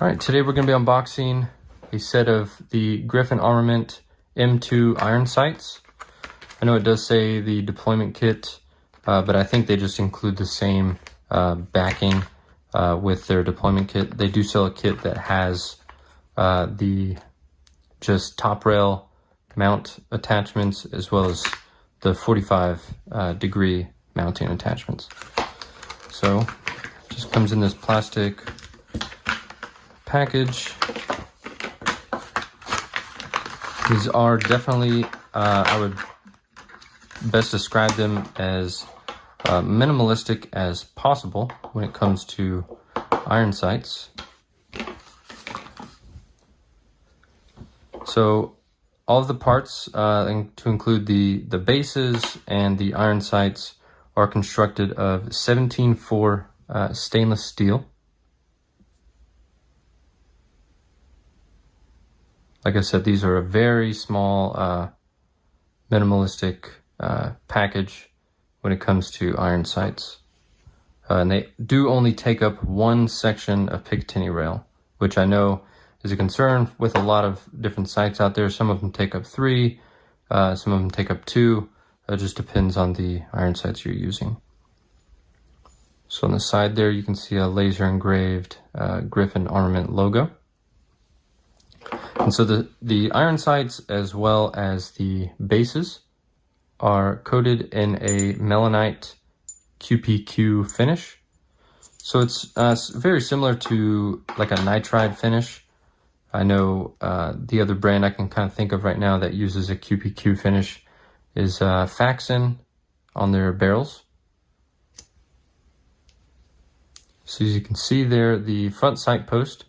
All right, today we're going to be unboxing a set of the Griffin Armament M2 iron sights. I know it does say the deployment kit, but I think they just include the same backing with their deployment kit. They do sell a kit that has the just top rail mount attachments as well as the 45 degree mounting attachments. So it just comes in this plastic package. These are definitely, I would best describe them as minimalistic as possible when it comes to iron sights. So all of the parts, to include the bases and the iron sights, are constructed of 17-4 stainless steel. Like I said, these are a very small, minimalistic package when it comes to iron sights. And they do only take up one section of Picatinny rail, which I know is a concern with a lot of different sights out there. Some of them take up 3, some of them take up 2. It just depends on the iron sights you're using. So on the side there, you can see a laser engraved Griffin Armament logo. And so the iron sights as well as the bases are coated in a melanite QPQ finish. So it's very similar to like a nitride finish. I know the other brand I can kind of think of right now that uses a QPQ finish is Faxon on their barrels. So as you can see there, the front sight post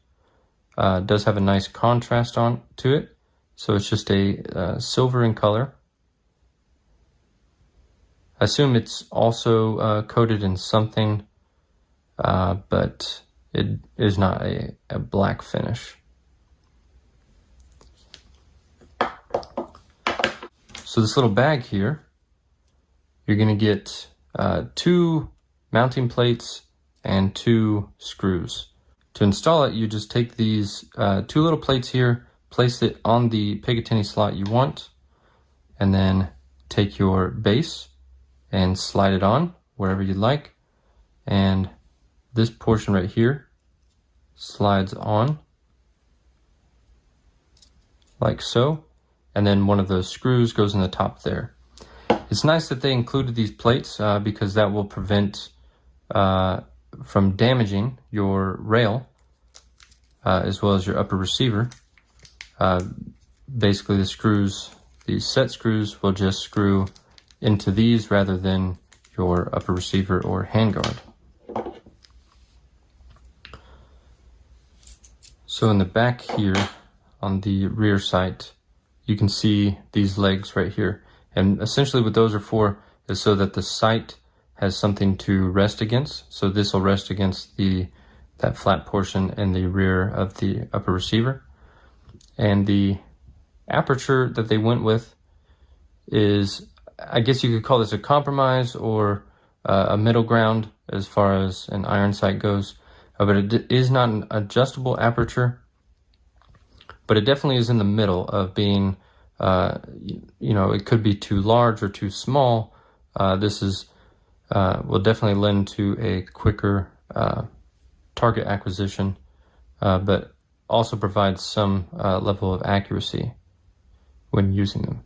does have a nice contrast on to it. So it's just a silver in color. I assume it's also coated in something, but it is not a black finish. So this little bag here, you're going to get 2 mounting plates and 2 screws. To install it, you just take these 2 little plates here, place it on the Picatinny slot you want, and then take your base and slide it on wherever you'd like. And this portion right here slides on like so. And then one of those screws goes in the top there. It's nice that they included these plates because that will prevent from damaging your rail as well as your upper receiver. Basically the screws, these set screws, will just screw into these rather than your upper receiver or handguard. So in the back here on the rear sight, you can see these legs right here. And essentially what those are for is so that the sight has something to rest against. So this will rest against that flat portion in the rear of the upper receiver. And the aperture that they went with is, I guess you could call this a compromise or a middle ground as far as an iron sight goes. But it is not an adjustable aperture, but it definitely is in the middle of being, it could be too large or too small. This will definitely lend to a quicker target acquisition, but also provides some level of accuracy when using them.